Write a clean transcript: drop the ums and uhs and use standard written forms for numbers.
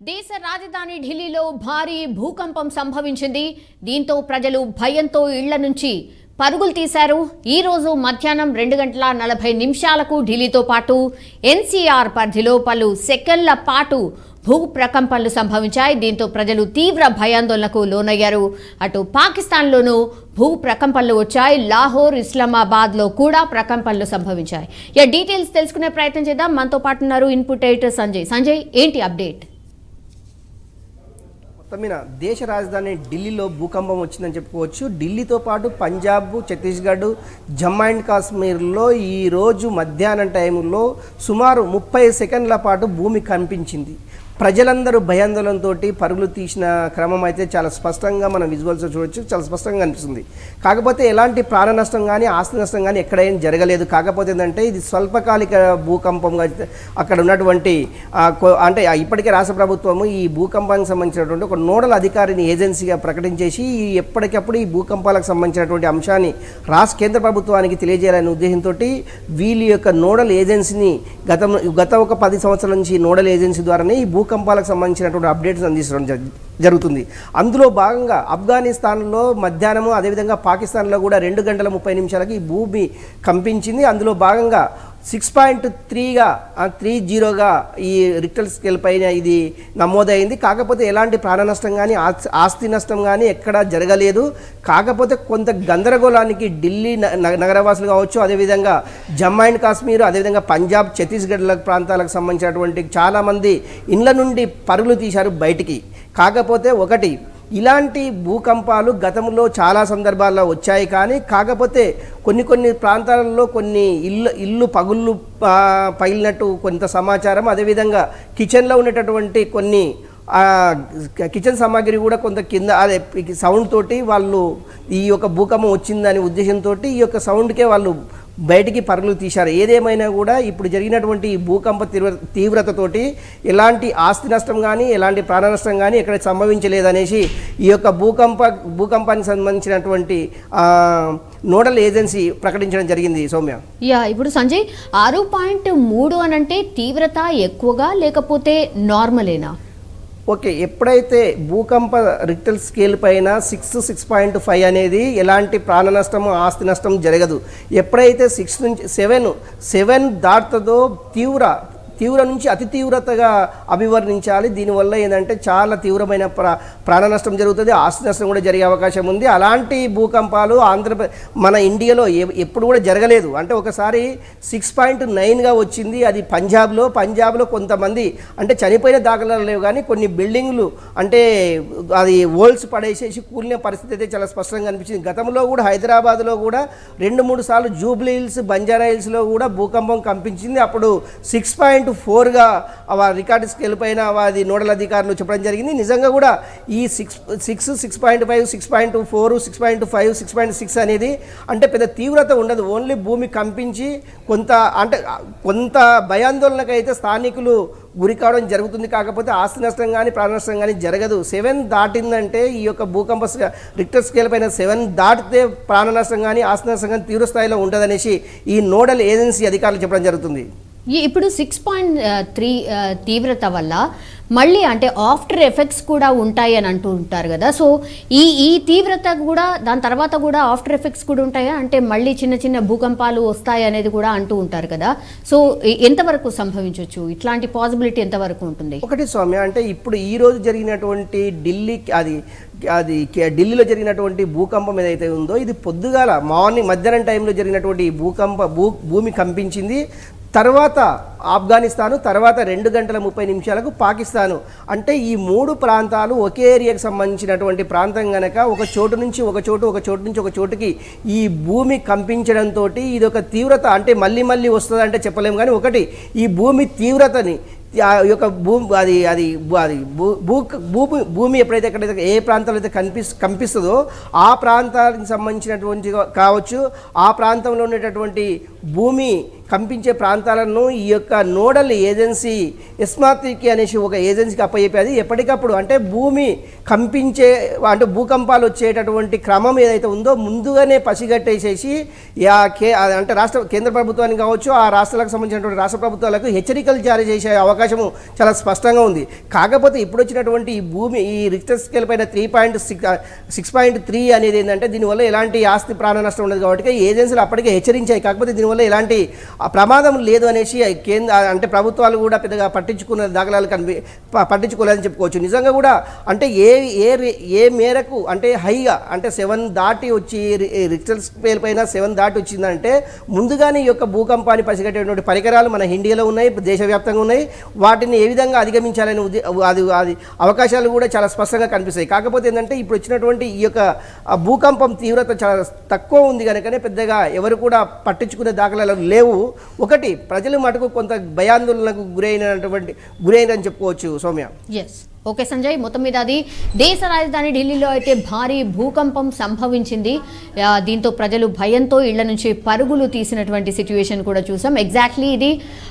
దేశ రాజధాని ఢిల్లీలో భారీ భూకంపం సంభవించింది. దీంతో ప్రజలు భయంతో ఇళ్ల నుంచి పరుగులు తీశారు. ఈ రోజు మధ్యాహ్నం 2:40 ఢిల్లీతో పాటు ఎన్సీఆర్ పరిధిలో పలు సెకన్ల పాటు భూ ప్రకంపనలు సంభవించాయి. దీంతో ప్రజలు తీవ్ర భయాందోళనకు లోనయ్యారు. అటు పాకిస్తాన్లోనూ భూ ప్రకంపనలు వచ్చాయి. లాహోర్, ఇస్లామాబాద్లో కూడా ప్రకంపనలు సంభవించాయి. డీటెయిల్స్ తెలుసుకునే ప్రయత్నం చేద్దాం. మనతో పాటు ఉన్నారు ఇన్పుట్ ఎడిటర్ సంజయ్, ఏంటి అప్డేట్? మొత్తమైన దేశ రాజధాని ఢిల్లీలో భూకంపం వచ్చిందని చెప్పుకోవచ్చు. ఢిల్లీతో పాటు పంజాబ్, ఛత్తీస్గఢ్, జమ్మూ అండ్ కాశ్మీర్లో ఈరోజు మధ్యాహ్నం టైంలో సుమారు 30 సెకండ్ల పాటు భూమి కంపించింది. ప్రజలందరూ భయాందోళనతో పరుగులు తీసిన క్రమం అయితే చాలా స్పష్టంగా మనం విజువల్స్ చూడొచ్చు. చాలా స్పష్టంగా అనిపిస్తుంది. కాకపోతే ఎలాంటి ప్రాణ నష్టం కానీ ఆస్తి నష్టం కానీ ఎక్కడైనా జరగలేదు. కాకపోతే ఏంటంటే ఇది స్వల్పకాలిక భూకంపంగా అక్కడ ఉన్నటువంటి అంటే ఇప్పటికే రాష్ట్ర ప్రభుత్వము ఈ భూకంపానికి సంబంధించినటువంటి ఒక నోడల్ అధికారిని ఏజెన్సీగా ప్రకటించేసి ఎప్పటికప్పుడు ఈ భూకంపాలకు సంబంధించినటువంటి అంశాన్ని కేంద్ర ప్రభుత్వానికి తెలియజేయాలనే ఉద్దేశంతో వీళ్ళ యొక్క నోడల్ ఏజెన్సీని గత ఒక 10 సంవత్సరాల నుంచి నోడల్ ఏజెన్సీ ద్వారానే ఈ భూకంపాలకు సంబంధించినటువంటి అప్డేట్స్ అందించడం జరుగుతుంది. అందులో భాగంగా ఆఫ్ఘనిస్తాన్లో మధ్యాహ్నము, అదేవిధంగా పాకిస్తాన్లో కూడా 2:30 ఈ భూమి కంపించింది. అందులో భాగంగా 6.30గా ఈ రిక్టర్ స్కేల్ పైన ఇది నమోదైంది. కాకపోతే ఎలాంటి ప్రాణ నష్టం కానీ ఆస్తి నష్టం కానీ ఎక్కడా జరగలేదు. కాకపోతే కొంత గందరగోళానికి ఢిల్లీ నగరవాసులు కావచ్చు, అదేవిధంగా జమ్మూ అండ్ కాశ్మీర్, అదేవిధంగా పంజాబ్, ఛత్తీస్గఢ్ ప్రాంతాలకు సంబంధించినటువంటి చాలామంది ఇండ్ల నుండి పరుగులు తీశారు బయటికి. కాకపోతే ఒకటి, ఇలాంటి భూకంపాలు గతంలో చాలా సందర్భాల్లో వచ్చాయి. కాకపోతే కొన్ని ప్రాంతాలలో కొన్ని ఇల్లు పగుళ్ళు పగిలినట్టు కొంత సమాచారం, అదేవిధంగా కిచెన్లో ఉండేటటువంటి కొన్ని కిచెన్ సామాగ్రి కూడా కొంత కింద అదే సౌండ్ తోటి వాళ్ళు ఈ యొక్క భూకంపం వచ్చిందనే ఉద్దేశంతో ఈ యొక్క సౌండ్కే వాళ్ళు బయటికి పరుగులు తీశారు. ఏదేమైనా కూడా ఇప్పుడు జరిగినటువంటి ఈ భూకంప తీవ్రతతోటి ఎలాంటి ఆస్తి నష్టం కానీ ఎలాంటి ప్రాణ నష్టం కానీ ఎక్కడ సంభవించలేదనేసి ఈ యొక్క భూకంపానికి సంబంధించినటువంటి నోడల్ ఏజెన్సీ ప్రకటించడం జరిగింది. సౌమ్య, ఇప్పుడు సంజయ్ 6.3 అనంటే తీవ్రత ఎక్కువగా లేకపోతే నార్మలేనా? ఓకే, ఎప్పుడైతే భూకంప రిక్టర్ స్కేల్ పైన 6.5 అనేది ఎలాంటి ప్రాణ నష్టము ఆస్తి నష్టం జరగదు. ఎప్పుడైతే 6 నుంచి 7 దాటుతుందో తీవ్ర నుంచి అతి తీవ్రతగా అభివర్ణించాలి. దీనివల్ల ఏంటంటే చాలా తీవ్రమైన ప్రాణ నష్టం జరుగుతుంది, ఆస్తి నష్టం కూడా జరిగే అవకాశం ఉంది. అలాంటి భూకంపాలు మన ఇండియాలో ఎప్పుడు కూడా జరగలేదు. అంటే ఒకసారి 6.9గా వచ్చింది, అది పంజాబ్లో కొంతమంది అంటే చనిపోయిన దాఖలాలు లేవు, కానీ కొన్ని బిల్డింగ్లు అంటే అది ఓల్స్ పడేసేసి కూలిన పరిస్థితి అయితే చాలా స్పష్టంగా అనిపించింది. గతంలో కూడా హైదరాబాద్లో కూడా 2-3 సార్లు జూబ్లీ హిల్స్, బంజారా హిల్స్లో కూడా భూకంపం కంపించింది. అప్పుడు 6.4గా రికార్డు స్కేల్ పైన అది నోడల్ అధికారులు చెప్పడం జరిగింది. నిజంగా కూడా ఈ 6, 6.5, 6.4, 6.5, 6.6 అనేది అంటే పెద్ద తీవ్రత ఉండదు. ఓన్లీ భూమి కంపించి కొంత భయాందోళనకు అయితే స్థానికులు గురి కావడం జరుగుతుంది. కాకపోతే ఆస్తి నష్టం కానీ ప్రాణ నష్టం కానీ జరగదు. 7 దాటిందంటే ఈ యొక్క భూకంప రిక్టర్ స్కేల్ పైన 7 దాటితే ప్రాణ నష్టం కానీ ఆస్తి నష్టం కానీ తీవ్ర స్థాయిలో ఉంటుందనేసి ఈ నోడల్ ఏజెన్సీ అధికారులు చెప్పడం జరుగుతుంది. ఇప్పుడు 6.3 తీవ్రత వల్ల మళ్ళీ అంటే ఆఫ్టర్ ఎఫెక్ట్స్ కూడా ఉంటాయి అని అంటూ ఉంటారు కదా. సో ఈ తీవ్రత కూడా దాని తర్వాత కూడా ఆఫ్టర్ ఎఫెక్ట్స్ కూడా ఉంటాయా? అంటే మళ్ళీ చిన్న భూకంపాలు వస్తాయి అనేది కూడా అంటూ ఉంటారు కదా. సో ఎంతవరకు సంభవించవచ్చు? ఇట్లాంటి పాసిబిలిటీ ఎంతవరకు ఉంటుంది? ఒకటి సౌమ్య, అంటే ఇప్పుడు ఈ రోజు జరిగినటువంటి ఢిల్లీలో జరిగినటువంటి భూకంపం ఏదైతే ఉందో ఇది పొద్దుగాల మధ్యాహ్నం టైంలో జరిగినటువంటి భూమి కంపించింది. తర్వాత ఆఫ్ఘనిస్తాను, తర్వాత 2:30 పాకిస్తాను. అంటే ఈ 3 ప్రాంతాలు ఒకే ఏరియాకి సంబంధించినటువంటి ప్రాంతం కనుక ఒక చోటు నుంచి ఒక చోటుకి ఈ భూమి కంపించడంతో ఇది ఒక తీవ్రత అంటే మళ్ళీ వస్తుంది అంటే చెప్పలేము. కానీ ఒకటి, ఈ భూమి తీవ్రతని యొక్క భూమి ఎప్పుడైతే ఎక్కడైతే ఏ ప్రాంతంలో అయితే కంపిస్తుందో ఆ ప్రాంతానికి సంబంధించినటువంటి కావచ్చు, ఆ ప్రాంతంలో ఉండేటటువంటి భూమి కంపించే ప్రాంతాలను ఈ యొక్క నోడల్ ఏజెన్సీ ఎస్మాతికి అనేసి ఒక ఏజెన్సీకి అప్పచెప్పేది ఎప్పటికప్పుడు అంటే భూమి కంపించే అంటే భూకంపాలు వచ్చేటటువంటి క్రమం ఏదైతే ఉందో ముందుగానే పసిగట్టేసేసి అంటే కేంద్ర ప్రభుత్వానికి కావచ్చు ఆ రాష్ట్రాలకు సంబంధించినటువంటి రాష్ట్ర ప్రభుత్వాలకు హెచ్చరికలు జారీ చేసే అవకాశము చాలా స్పష్టంగా ఉంది. కాకపోతే ఇప్పుడు వచ్చినటువంటి ఈ రిక్టర్ స్కేల్ పైన 6.3 అనేది ఏంటంటే దీనివల్ల ఎలాంటి ఆస్తి ప్రాణ నష్టం ఉండదు కాబట్టి ఏజెన్సీలు అప్పటికే హెచ్చరించాయి. కాకపోతే దీనివల్ల ఎలాంటి ప్రమాదం లేదు అనేసి అంటే ప్రభుత్వాలు కూడా పెద్దగా పట్టించుకున్న దాఖలాలు పట్టించుకోలేదని చెప్పుకోవచ్చు. నిజంగా కూడా అంటే ఏ మేరకు అంటే హైగా అంటే 7 దాటి వచ్చి రిక్టర్ స్కేల్ పైన 7 దాటి వచ్చిందంటే ముందుగానే ఈ యొక్క భూకంపాన్ని పసిగట్టేటువంటి పరికరాలు మన ఇండియాలో ఉన్నాయి, దేశవ్యాప్తంగా ఉన్నాయి. వాటిని ఏ విధంగా అధిగమించాలని అది అవకాశాలు కూడా చాలా స్పష్టంగా కనిపిస్తాయి. కాకపోతే ఏంటంటే ఇప్పుడు వచ్చినటువంటి ఈ యొక్క భూకంపం తీవ్రత చాలా తక్కువ ఉంది కనుకనే పెద్దగా ఎవరు కూడా పట్టించుకునే దాఖలాలు లేవు. ఒకటి ప్రజలు మటుకు కొంత భయాందోళనకు గురైనని చెప్పుకోవచ్చు సౌమ్య. ఎస్, ఓకే సంజయ్, మొత్తం మీద అది దేశ రాజధాని ఢిల్లీలో అయితే భారీ భూకంపం సంభవించింది. దీంతో ప్రజలు భయంతో ఇళ్ల నుంచి పరుగులు తీసినటువంటి సిచ్యువేషన్ కూడా చూసాం. ఎగ్జాక్ట్లీ ఇది